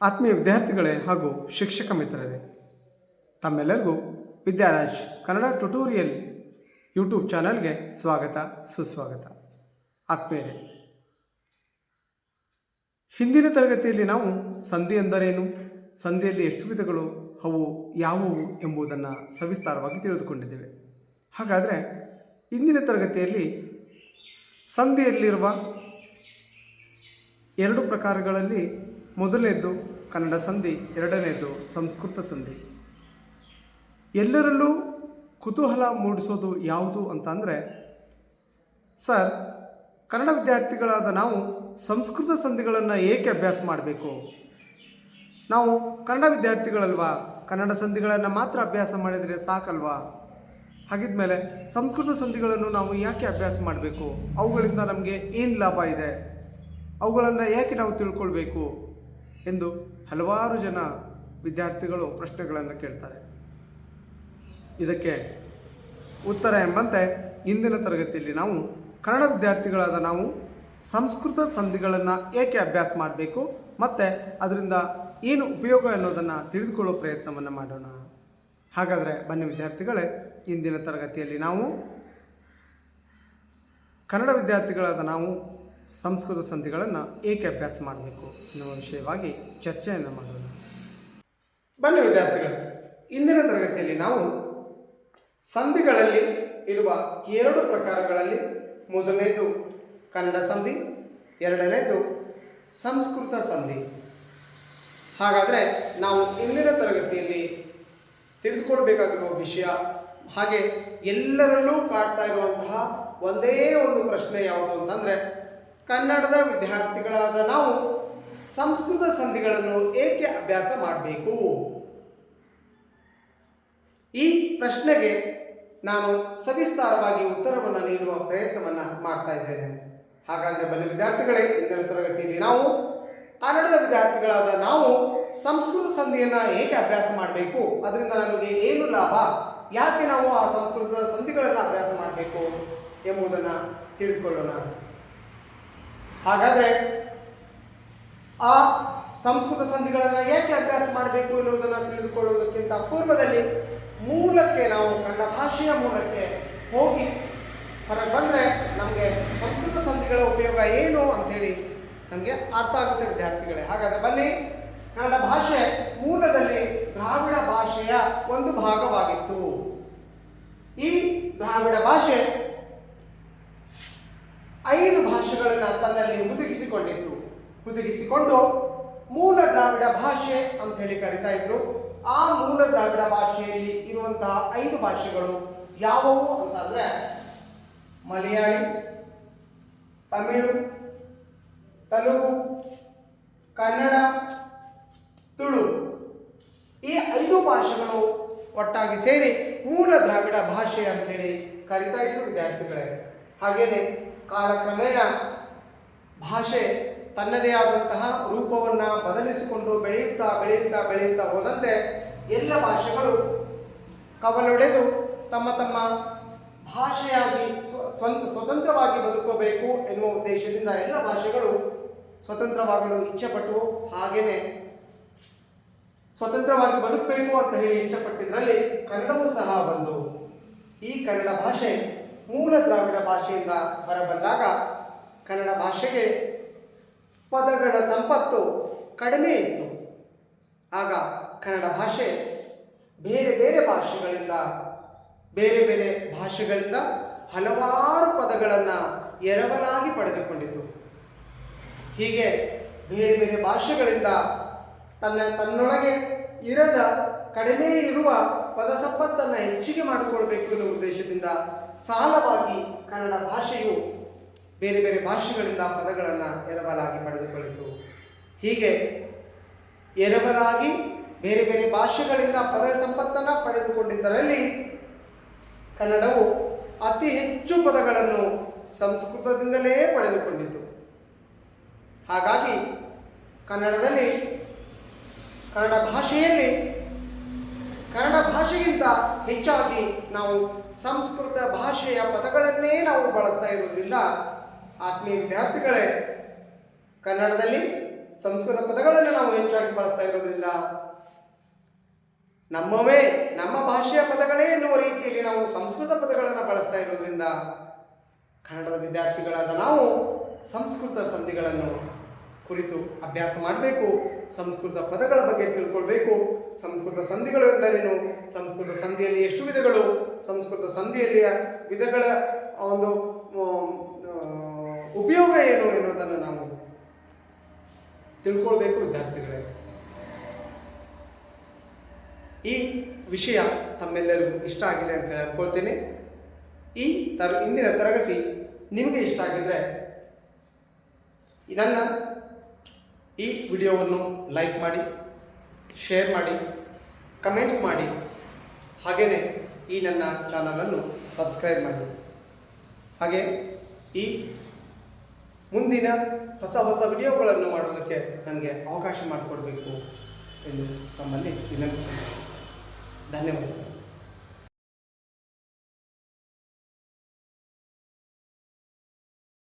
ಆತ್ಮೀಯ ವಿದ್ಯಾರ್ಥಿಗಳೇ ಹಾಗೂ ಶಿಕ್ಷಕ ಮಿತ್ರರೇ, ತಮ್ಮೆಲ್ಲರಿಗೂ ವಿದ್ಯಾರಾಜ್ ಕನ್ನಡ ಟ್ಯುಟೋರಿಯಲ್ ಯೂಟ್ಯೂಬ್ ಚಾನಲ್ಗೆ ಸ್ವಾಗತ ಸುಸ್ವಾಗತ. ಆತ್ಮೀಯರೇ, ಹಿಂದಿನ ತರಗತಿಯಲ್ಲಿ ನಾವು ಸಂಧಿ ಎಂದರೇನು, ಸಂಧಿಯಲ್ಲಿ ಎಷ್ಟು ವಿಧಗಳು, ಅವು ಯಾವುವು ಎಂಬುದನ್ನು ಸವಿಸ್ತಾರವಾಗಿ ತಿಳಿದುಕೊಂಡಿದ್ದೇವೆ. ಹಾಗಾದರೆ ಇಂದಿನ ತರಗತಿಯಲ್ಲಿ ಸಂಧಿಯಲ್ಲಿರುವ ಎರಡು ಪ್ರಕಾರಗಳಲ್ಲಿ ಮೊದಲನೇದು ಕನ್ನಡ ಸಂಧಿ, ಎರಡನೇದು ಸಂಸ್ಕೃತ ಸಂಧಿ. ಎಲ್ಲರಲ್ಲೂ ಕುತೂಹಲ ಮೂಡಿಸೋದು ಯಾವುದು ಅಂತ ಅಂದರೆ, ಸರ್, ಕನ್ನಡ ವಿದ್ಯಾರ್ಥಿಗಳಾದ ನಾವು ಸಂಸ್ಕೃತ ಸಂಧಿಗಳನ್ನು ಏಕೆ ಅಭ್ಯಾಸ ಮಾಡಬೇಕು? ನಾವು ಕನ್ನಡ ವಿದ್ಯಾರ್ಥಿಗಳಲ್ವಾ, ಕನ್ನಡ ಸಂಧಿಗಳನ್ನು ಮಾತ್ರ ಅಭ್ಯಾಸ ಮಾಡಿದರೆ ಸಾಕಲ್ವಾ? ಹಾಗಿದ್ಮೇಲೆ ಸಂಸ್ಕೃತ ಸಂಧಿಗಳನ್ನು ನಾವು ಯಾಕೆ ಅಭ್ಯಾಸ ಮಾಡಬೇಕು? ಅವುಗಳಿಂದ ನಮಗೆ ಏನು ಲಾಭ ಇದೆ? ಅವುಗಳನ್ನು ಯಾಕೆ ನಾವು ತಿಳ್ಕೊಳ್ಬೇಕು ಎಂದು ಹಲವಾರು ಜನ ವಿದ್ಯಾರ್ಥಿಗಳು ಪ್ರಶ್ನೆಗಳನ್ನು ಕೇಳ್ತಾರೆ. ಇದಕ್ಕೆ ಉತ್ತರ ಎಂಬಂತೆ ಇಂದಿನ ತರಗತಿಯಲ್ಲಿ ನಾವು ಕನ್ನಡ ವಿದ್ಯಾರ್ಥಿಗಳಾದ ನಾವು ಸಂಸ್ಕೃತ ಸಂಧಿಗಳನ್ನು ಏಕೆ ಅಭ್ಯಾಸ ಮಾಡಬೇಕು ಮತ್ತು ಅದರಿಂದ ಏನು ಉಪಯೋಗ ಅನ್ನೋದನ್ನು ತಿಳಿದುಕೊಳ್ಳೋ ಪ್ರಯತ್ನವನ್ನು ಮಾಡೋಣ. ಹಾಗಾದರೆ ಬನ್ನಿ ವಿದ್ಯಾರ್ಥಿಗಳೇ, ಇಂದಿನ ತರಗತಿಯಲ್ಲಿ ನಾವು ಕನ್ನಡ ವಿದ್ಯಾರ್ಥಿಗಳಾದ ನಾವು ಸಂಸ್ಕೃತ ಸಂಧಿಗಳನ್ನು ಏಕೆ ಅಭ್ಯಾಸ ಮಾಡಬೇಕು ಎನ್ನುವ ವಿಷಯವಾಗಿ ಚರ್ಚೆಯನ್ನು ಮಾಡೋಣ. ಬನ್ನಿ ವಿದ್ಯಾರ್ಥಿಗಳು, ಇಂದಿನ ತರಗತಿಯಲ್ಲಿ ನಾವು ಸಂಧಿಗಳಲ್ಲಿ ಇರುವ ಎರಡು ಪ್ರಕಾರಗಳಲ್ಲಿ ಮೊದಲನೇದು ಕನ್ನಡ ಸಂಧಿ, ಎರಡನೇದು ಸಂಸ್ಕೃತ ಸಂಧಿ. ಹಾಗಾದರೆ ನಾವು ಇಂದಿನ ತರಗತಿಯಲ್ಲಿ ತಿಳಿದುಕೊಳ್ಬೇಕಾಗಿರುವ ವಿಷಯ, ಹಾಗೆ ಎಲ್ಲರಲ್ಲೂ ಕಾಡ್ತಾ ಇರುವಂತಹ ಒಂದೇ ಒಂದು ಪ್ರಶ್ನೆ ಯಾವುದು ಅಂತಂದರೆ, ಕನ್ನಡದ ವಿದ್ಯಾರ್ಥಿಗಳಾದ ನಾವು ಸಂಸ್ಕೃತ ಸಂಧಿಗಳನ್ನು ಏಕೆ ಅಭ್ಯಾಸ ಮಾಡಬೇಕು? ಈ ಪ್ರಶ್ನೆಗೆ ನಾನು ಸವಿಸ್ತಾರವಾಗಿ ಉತ್ತರವನ್ನು ನೀಡುವ ಪ್ರಯತ್ನವನ್ನು ಮಾಡ್ತಾ ಇದ್ದೇನೆ. ಹಾಗಾದರೆ ಬನ್ನಿ ವಿದ್ಯಾರ್ಥಿಗಳೇ, ಇಂದಿನ ತರಗತಿಯಲ್ಲಿ ನಾವು ಕನ್ನಡದ ವಿದ್ಯಾರ್ಥಿಗಳಾದ ನಾವು ಸಂಸ್ಕೃತ ಸಂಧಿಯನ್ನು ಏಕೆ ಅಭ್ಯಾಸ ಮಾಡಬೇಕು, ಅದರಿಂದ ನಮಗೆ ಏನು ಲಾಭ, ಯಾಕೆ ನಾವು ಆ ಸಂಸ್ಕೃತ ಸಂಧಿಗಳನ್ನು ಅಭ್ಯಾಸ ಮಾಡಬೇಕು ಎಂಬುದನ್ನು ತಿಳಿದುಕೊಳ್ಳೋಣ. ಹಾಗಾದರೆ ಆ ಸಂಸ್ಕೃತ ಸಂಧಿಗಳನ್ನು ಏಕೆ ಅಭ್ಯಾಸ ಮಾಡಬೇಕು ಎನ್ನುವುದನ್ನು ತಿಳಿದುಕೊಳ್ಳುವುದಕ್ಕಿಂತ ಪೂರ್ವದಲ್ಲಿ ಮೂಲಕ್ಕೆ, ನಾವು ಕನ್ನಡ ಭಾಷೆಯ ಮೂಲಕ್ಕೆ ಹೋಗಿ ಹೊರಗೆ ಬಂದರೆ ನಮಗೆ ಸಂಸ್ಕೃತ ಸಂಧಿಗಳ ಉಪಯೋಗ ಏನು ಅಂಥೇಳಿ ನಮಗೆ ಅರ್ಥ ಆಗುತ್ತೆ ವಿದ್ಯಾರ್ಥಿಗಳೇ. ಹಾಗಾದರೆ ಬನ್ನಿ, ಕನ್ನಡ ಭಾಷೆ ಮೂಲದಲ್ಲಿ ದ್ರಾವಿಡ ಭಾಷೆಯ ಒಂದು ಭಾಗವಾಗಿತ್ತು. ಈ ದ್ರಾವಿಡ ಭಾಷೆ 5 ಭಾಷೆಗಳನ್ನು ತನ್ನಲ್ಲಿ ಹುದುಗಿಸಿಕೊಂಡು ಮೂಲ ದ್ರಾವಿಡ ಭಾಷೆ ಅಂತ ಹೇಳಿ ಕರಿತಾ ಇದ್ರು. ಆ ಮೂಲ ದ್ರಾವಿಡ ಭಾಷೆಯಲ್ಲಿ ಇರುವಂತಹ 5 ಭಾಷೆಗಳು ಯಾವುವು ಅಂತಂದ್ರೆ ಮಲಯಾಳಿ, ತಮಿಳು, ತೆಲುಗು, ಕನ್ನಡ, ತುಳು. ಈ 5 ಭಾಷೆಗಳು ಒಟ್ಟಾಗಿ ಸೇರಿ ಮೂಲ ದ್ರಾವಿಡ ಭಾಷೆ ಅಂತೇಳಿ ಕರಿತಾ ಇದ್ರು ವಿದ್ಯಾರ್ಥಿಗಳೇ. ಹಾಗೇನೆ ಕಾಲಕ್ರಮೇಣ ಭಾಷೆ ತನ್ನದೇ ಆದಂತಹ ರೂಪವನ್ನು ಬದಲಿಸಿಕೊಂಡು ಬೆಳೆಯುತ್ತಾ ಹೋದಂತೆ ಎಲ್ಲ ಭಾಷೆಗಳು ಕವಲೊಡೆದು ತಮ್ಮ ತಮ್ಮ ಭಾಷೆಯಾಗಿ ಸ್ವತಂತ್ರವಾಗಿ ಬದುಕಬೇಕು ಎನ್ನುವ ಉದ್ದೇಶದಿಂದ ಎಲ್ಲ ಭಾಷೆಗಳು ಸ್ವತಂತ್ರವಾಗಲು ಇಚ್ಛೆಪಟ್ಟು, ಹಾಗೇನೆ ಸ್ವತಂತ್ರವಾಗಿ ಬದುಕಬೇಕು ಅಂತ ಹೇಳಿ ಇಚ್ಛೆಪಟ್ಟಿದ್ರಲ್ಲಿ ಕನ್ನಡವೂ ಸಹ ಬಂದು, ಈ ಕನ್ನಡ ಭಾಷೆ ಮೂಲ ದ್ರಾವಿಡ ಭಾಷೆಯಿಂದ ಹೊರಬಂದಾಗ ಕನ್ನಡ ಭಾಷೆಗೆ ಪದಗಳ ಸಂಪತ್ತು ಕಡಿಮೆ ಇತ್ತು. ಆಗ ಕನ್ನಡ ಭಾಷೆ ಬೇರೆ ಬೇರೆ ಭಾಷೆಗಳಿಂದ ಹಲವಾರು ಪದಗಳನ್ನು ಎರವಲಾಗಿ ಪಡೆದುಕೊಂಡಿತು. ಹೀಗೆ ಬೇರೆ ಬೇರೆ ಭಾಷೆಗಳಿಂದ ತನ್ನೊಳಗೆ ಇರದ ಕಡಿಮೆ ಇರುವ ಪದ ಸಂಪತ್ತನ್ನು ಹೆಚ್ಚಿಗೆ ಮಾಡಿಕೊಳ್ಬೇಕು ಎನ್ನುವ ಉದ್ದೇಶದಿಂದ ಸಾಲವಾಗಿ ಕನ್ನಡ ಭಾಷೆಯು ಬೇರೆ ಬೇರೆ ಭಾಷೆಗಳಿಂದ ಪದಗಳನ್ನು ಎರವಲಾಗಿ ಪಡೆದುಕೊಂಡಿತು. ಹೀಗೆ ಎರವಲಾಗಿ ಬೇರೆ ಬೇರೆ ಭಾಷೆಗಳಿಂದ ಪದ ಸಂಪತ್ತನ್ನು ಪಡೆದುಕೊಂಡಿದ್ದರಲ್ಲಿ ಕನ್ನಡವು ಅತಿ ಹೆಚ್ಚು ಪದಗಳನ್ನು ಸಂಸ್ಕೃತದಿಂದಲೇ ಪಡೆದುಕೊಂಡಿತು. ಹಾಗಾಗಿ ಕನ್ನಡ ಭಾಷೆಗಿಂತ ಹೆಚ್ಚಾಗಿ ನಾವು ಸಂಸ್ಕೃತ ಭಾಷೆಯ ಪದಗಳನ್ನೇ ನಾವು ಬಳಸ್ತಾ ಇರುವುದರಿಂದ ಆತ್ಮೀಯ ವಿದ್ಯಾರ್ಥಿಗಳೇ, ಕನ್ನಡದಲ್ಲಿ ಸಂಸ್ಕೃತ ಪದಗಳನ್ನು ನಾವು ಹೆಚ್ಚಾಗಿ ಬಳಸ್ತಾ ಇರೋದ್ರಿಂದ ನಮ್ಮವೇ ನಮ್ಮ ಭಾಷೆಯ ಪದಗಳೇ ಎನ್ನುವ ರೀತಿಯಲ್ಲಿ ನಾವು ಸಂಸ್ಕೃತ ಪದಗಳನ್ನು ಬಳಸ್ತಾ ಇರೋದ್ರಿಂದ ಕನ್ನಡದ ವಿದ್ಯಾರ್ಥಿಗಳಾದ ನಾವು ಸಂಸ್ಕೃತ ಸಂಧಿಗಳನ್ನು ಕುರಿತು ಅಭ್ಯಾಸ ಮಾಡಬೇಕು. ಸಂಸ್ಕೃತ ಪದಗಳ ಬಗ್ಗೆ ತಿಳ್ಕೊಳ್ಬೇಕು. ಸಂಸ್ಕೃತ ಸಂಧಿಗಳು ಎಂದರೇನು, ಸಂಸ್ಕೃತ ಸಂಧಿಯಲ್ಲಿ ಎಷ್ಟು ವಿಧಗಳು, ಸಂಸ್ಕೃತ ಸಂಧಿಯಲ್ಲಿಯ ವಿಧಗಳ ಒಂದು ಉಪಯೋಗ ಏನು ಎನ್ನುವುದನ್ನು ನಾವು ತಿಳ್ಕೊಳ್ಬೇಕು ವಿದ್ಯಾರ್ಥಿಗಳೇ. ಈ ವಿಷಯ ತಮ್ಮೆಲ್ಲರಿಗೂ ಇಷ್ಟ ಆಗಿದೆ ಅಂತ ಹೇಳಿ ಅನ್ಕೊಳ್ತೇನೆ. ಇಂದಿನ ತರಗತಿ ನಿಮಗೆ ಇಷ್ಟ ಆಗಿದ್ರೆ ನನ್ನ ಈ ವಿಡಿಯೋವನ್ನು ಲೈಕ್ ಮಾಡಿ, ಶೇರ್ ಮಾಡಿ, ಕಮೆಂಟ್ಸ್ ಮಾಡಿ, ಹಾಗೆಯೇ ಈ ನನ್ನ ಚಾನಲನ್ನು ಸಬ್ಸ್ಕ್ರೈಬ್ ಮಾಡಿ. ಹಾಗೆ ಈ ಮುಂದಿನ ಹೊಸ ಹೊಸ ವಿಡಿಯೋಗಳನ್ನು ಮಾಡೋದಕ್ಕೆ ನನಗೆ ಅವಕಾಶ ಮಾಡಿಕೊಡ್ಬೇಕು ಎಂದು ತಮ್ಮಲ್ಲಿ ವಿನಂತಿಸುತ್ತೇನೆ. ಧನ್ಯವಾದಗಳು.